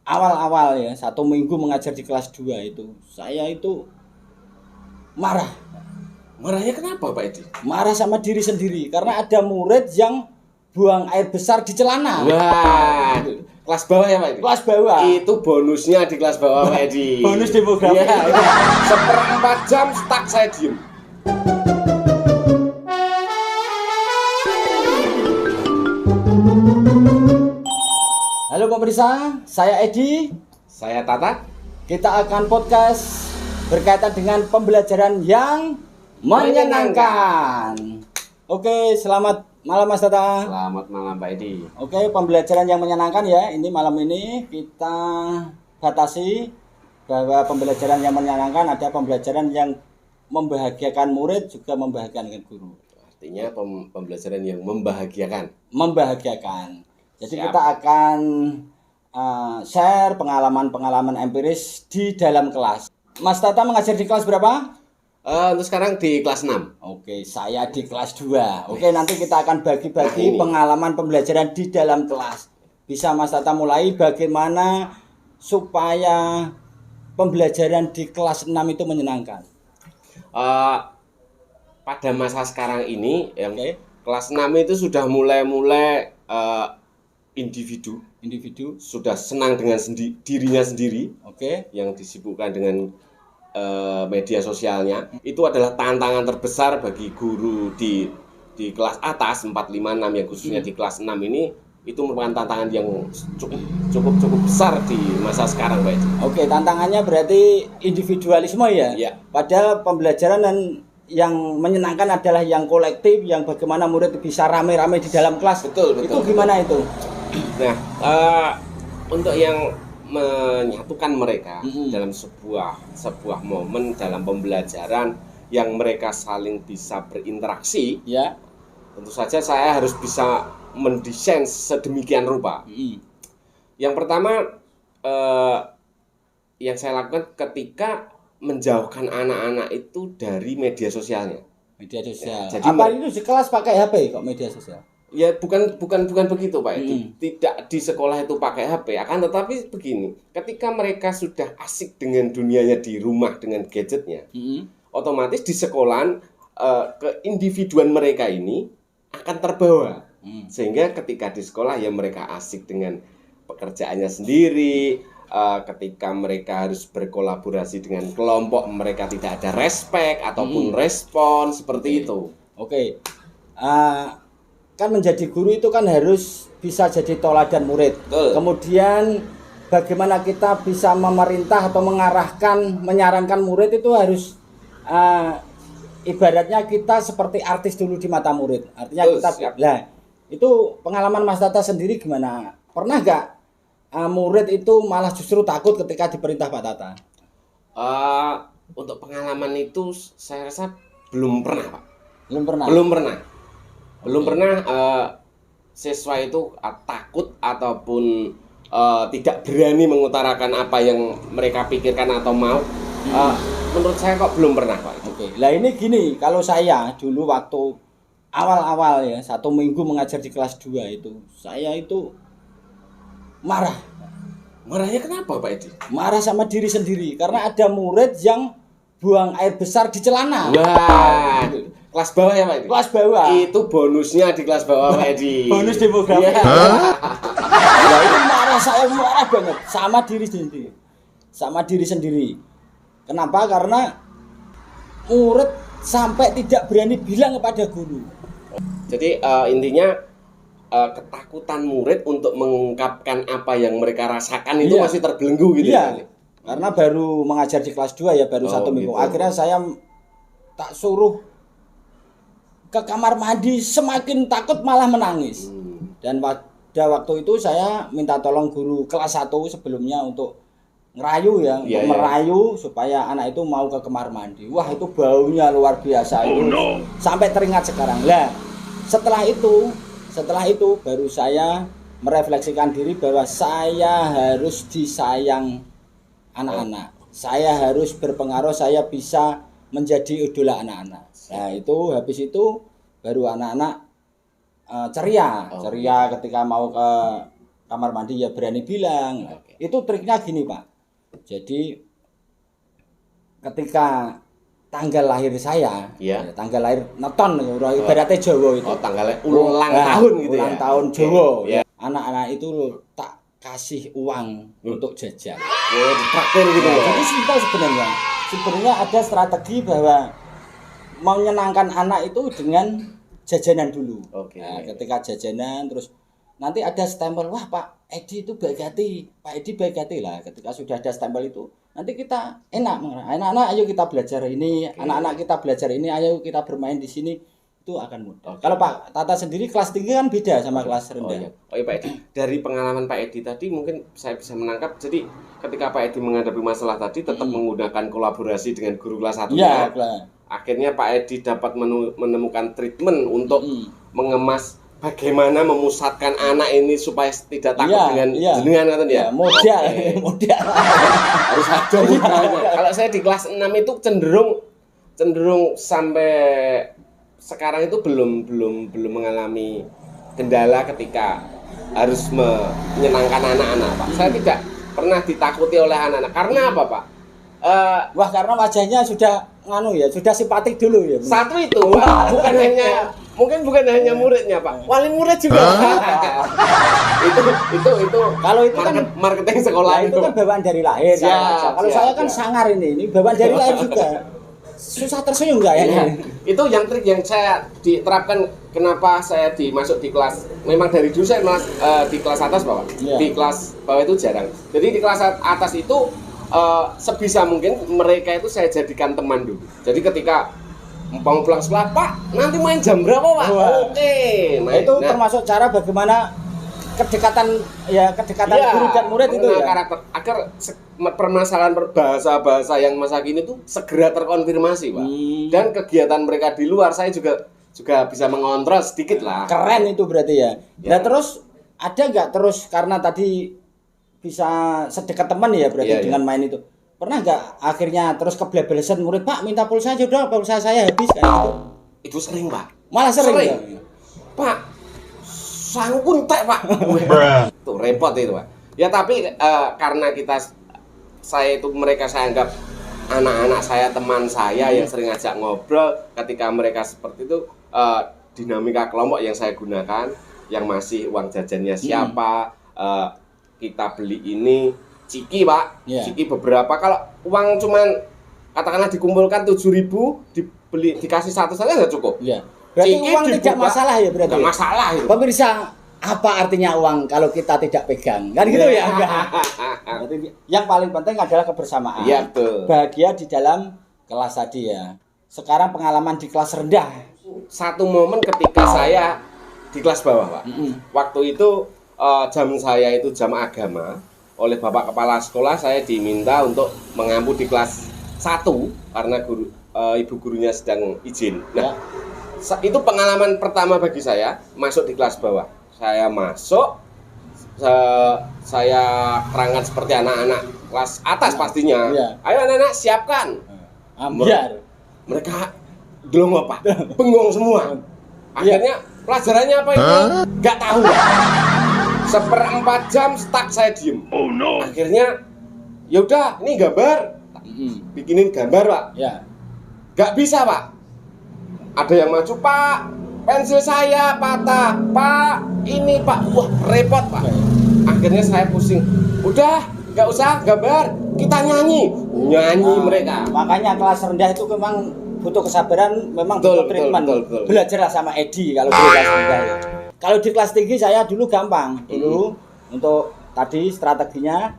awal-awal ya 1 minggu mengajar di kelas 2 itu saya itu marah. Marahnya kenapa Pak Edi? Marah sama diri sendiri karena ada murid yang buang air besar di celana. Wah, kelas bawah ya Pak Edi? Kelas bawah. Itu bonusnya di kelas bawah Pak Edi. Bonus demografi. Iya, seperempat jam stuck saya diem. Halo pemirsa, saya Edi. Saya Tata. Kita akan podcast berkaitan dengan pembelajaran yang menyenangkan. Oke, selamat malam Mas Tata. Selamat malam Pak Edi. Oke, pembelajaran yang menyenangkan ya. Ini malam ini kita batasi bahwa pembelajaran yang menyenangkan ada pembelajaran yang membahagiakan murid juga membahagiakan guru. Artinya pembelajaran yang membahagiakan. Membahagiakan. Jadi Siap. kita akan share pengalaman-pengalaman empiris di dalam kelas. Mas Tata mengajar di kelas berapa? Untuk sekarang di kelas 6. Oke, saya di kelas 2. Oke, nanti kita akan bagi-bagi pengalaman pembelajaran di dalam kelas. Bisa Mas Tata mulai bagaimana supaya pembelajaran di kelas 6 itu menyenangkan? Pada masa sekarang ini yang Oke. kelas 6 itu sudah mulai individu sudah senang dengan dirinya sendiri, Oke. yang disibukkan dengan media sosialnya. Itu adalah tantangan terbesar bagi guru di kelas atas 4, 5, 6 yang khususnya di kelas 6 ini. Itu merupakan tantangan yang cukup besar di masa sekarang Pak Edi. Oke, tantangannya berarti individualisme ya? Iya. Padahal pembelajaran yang menyenangkan adalah yang kolektif, yang bagaimana murid bisa rame-rame di dalam kelas. Betul. Itu gimana itu? Nah, untuk yang menyatukan mereka dalam sebuah momen dalam pembelajaran yang mereka saling bisa berinteraksi, Ya. tentu saja saya harus bisa mendesain sedemikian rupa. Yang pertama yang saya lakukan ketika menjauhkan anak-anak itu dari media sosialnya. Media sosial. Ya, jadi apa itu di kelas pakai HP kok media sosial? Ya bukan begitu Pak Edi. Tidak di sekolah itu pakai HP, akan tetapi begini, ketika mereka sudah asik dengan dunianya di rumah dengan gadgetnya, otomatis di sekolah keindividuan mereka ini akan terbawa. Sehingga ketika di sekolah ya mereka asik dengan pekerjaannya sendiri, ketika mereka harus berkolaborasi dengan kelompok mereka tidak ada respect ataupun respon seperti itu. Oke. Kan menjadi guru itu kan harus bisa jadi toladan murid. Betul. Kemudian bagaimana kita bisa memerintah atau menyarankan murid itu harus ibaratnya kita seperti artis dulu di mata murid. Artinya Betul, kita siap. lah itu pengalaman Mas Tata sendiri gimana? Pernah nggak murid itu malah justru takut ketika diperintah Pak Tata? Untuk pengalaman itu saya rasa belum pernah Pak. Belum pernah siswa itu takut ataupun tidak berani mengutarakan apa yang mereka pikirkan atau mau. Menurut saya kok belum pernah Pak. Oke, lah ini gini, kalau saya dulu waktu awal-awal ya 1 minggu mengajar di kelas 2 itu, saya itu marah. Marahnya kenapa Pak Edi? Marah sama diri sendiri karena ada murid yang buang air besar di celana. Wah, kelas bawah ya Pak Edi? Kelas bawah. Itu bonusnya di kelas bawah Pak Edi. Bonus demografi. Iya. Ya itu saya marah banget sama diri sendiri. Kenapa? Karena murid sampai tidak berani bilang kepada guru. Jadi intinya ketakutan murid untuk mengungkapkan apa yang mereka rasakan itu masih terbelenggu gitu Iya. ya. Karena baru mengajar di kelas 2 ya, baru 1 minggu. Gitu. Akhirnya saya tak suruh ke kamar mandi, semakin takut malah menangis. Dan pada waktu itu saya minta tolong guru kelas 1 sebelumnya untuk ngerayu ya, untuk merayu supaya anak itu mau ke kamar mandi. Wah, itu baunya luar biasa itu. Sampai teringat sekarang. Lah, setelah itu baru saya merefleksikan diri bahwa saya harus disayang anak-anak. Saya harus berpengaruh, saya bisa menjadi idola anak-anak. Nah, itu habis itu baru anak-anak ceria ketika mau ke kamar mandi ya berani bilang. Oke. Itu triknya gini Pak. Jadi ketika tanggal lahir saya, Iya. tanggal lahir neton ibaratnya Jawa itu. Oh, tanggalnya ulang tahun gitu ulang ya. tahun Oke. Jawa. Iya. Anak-anak itu tak kasih uang untuk jajan. Oh, ditraktir gitu ya. Jadi simpel sebenarnya. Sebenarnya ada strategi bahwa menyenangkan anak itu dengan jajanan dulu. Oke. Nah, ketika jajanan terus nanti ada stempel, wah Pak Edi itu baik hati, Pak Edi baik hati lah. Ketika sudah ada stempel itu, nanti kita enak, anak-anak ayo kita belajar ini, anak-anak kita belajar ini, ayo kita bermain di sini, itu akan mudah. Kalau Pak Tata sendiri kelas tinggi kan beda sama kelas rendah. Oh iya Pak Edi. Dari pengalaman Pak Edi tadi mungkin saya bisa menangkap. Jadi ketika Pak Edi menghadapi masalah tadi tetap menggunakan kolaborasi dengan guru kelas 1. Iya, Akhirnya Pak Edi dapat menemukan treatment untuk mengemas bagaimana memusatkan anak ini supaya tidak takut dengan jenengan kan ya. Modal. Harus ada modalnya. Kalau saya di kelas 6 itu cenderung sampai sekarang itu belum mengalami kendala ketika harus menyenangkan anak-anak, Pak. Saya tidak pernah ditakuti oleh anak-anak. Karena apa, Pak? Wah, karena wajahnya sudah sudah simpatik dulu ya. Satu itu, Pak. Bukan hanya muridnya, Pak. Wali murid juga. itu kalau itu kan marketing sekolah itu kan bawaan dari lahir. Kalau saya kan sangar ini bawaan dari lahir juga. Susah tersenyum enggak ya? Itu yang trik yang saya diterapkan. Kenapa saya masuk di kelas, memang dari dulu saya di kelas atas, Bapak. Di kelas bawah itu jarang. Jadi di kelas atas itu sebisa mungkin mereka itu saya jadikan teman dulu. Jadi ketika mau pulang sekolah, Pak, nanti main jam berapa, Pak? Oke. Itu termasuk cara bagaimana kedekatan guru dan murid itu ya. Karakter agar permasalahan bahasa yang masa kini itu segera terkonfirmasi, Pak. Dan kegiatan mereka di luar saya juga bisa mengontrol sedikit lah. Keren itu berarti ya. Nah terus ada nggak terus karena tadi bisa sedekat teman ya berarti dengan main itu. Pernah nggak akhirnya terus kebablasan murid, Pak minta pulsa aja udah, pulsa saya habis kayak gitu. Itu sering, Pak. Malah sering. Ya? Pak, sangkun tak, Pak. Tuh repot itu, Pak. Ya tapi karena saya anggap anak-anak saya, teman saya yang sering ajak ngobrol, ketika mereka seperti itu dinamika kelompok yang saya gunakan, yang masih uang jajannya siapa, kita beli ini ciki, Pak. Ciki beberapa. Kalau uang cuman katakanlah dikumpulkan 7.000, dikasih satu saja nggak cukup. Iya. Berarti ciki uang dibuka, tidak masalah ya berarti. Tidak masalah itu. Pemirsa, apa artinya uang kalau kita tidak pegang? Kan gitu ya. Berarti yang paling penting adalah kebersamaan. Iya, betul. Bahagia di dalam kelas tadi ya. Sekarang pengalaman di kelas rendah. Satu momen ketika saya di kelas bawah, Pak. Waktu itu jam saya itu jam agama. Oleh Bapak Kepala Sekolah saya diminta untuk mengampu di kelas 1 karena ibu gurunya sedang izin. Nah, itu pengalaman pertama bagi saya masuk di kelas bawah. Saya masuk, saya terangkan seperti anak-anak kelas atas pastinya. Ayo anak-anak siapkan. Ambiar. Mereka belum apa, bengong semua. Akhirnya pelajarannya apa itu? Nggak tahu. 1/4 jam stuck saya diem. Oh no. Akhirnya yaudah ini gambar, bikinin gambar, Pak. Ya. Gak bisa, Pak. Ada yang maju, Pak. Pensil saya patah, Pak. Ini, Pak. Wah repot, Pak. Akhirnya saya pusing. Udah, gak usah gambar. Kita nyanyi mereka. Makanya kelas rendah itu memang butuh kesabaran, memang butuh treatment. Betul. Belajarlah sama Edi kalau di kelas rendah. Ya. Kalau di kelas tinggi saya dulu gampang. Dulu untuk tadi strateginya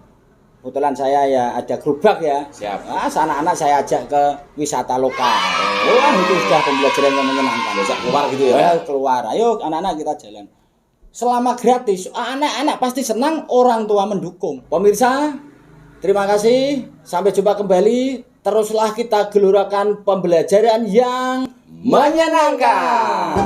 kebetulan saya ya ada gerobak ya. Siap. Nah, anak-anak saya ajak ke wisata lokal. Wah, itu sudah pembelajaran yang menyenangkan. Ajak keluar gitu ya. Keluar. Ayo anak-anak kita jalan. Selama gratis, anak-anak pasti senang, orang tua mendukung. Pemirsa, terima kasih. Sampai jumpa kembali. Teruslah kita gelurakan pembelajaran yang menyenangkan.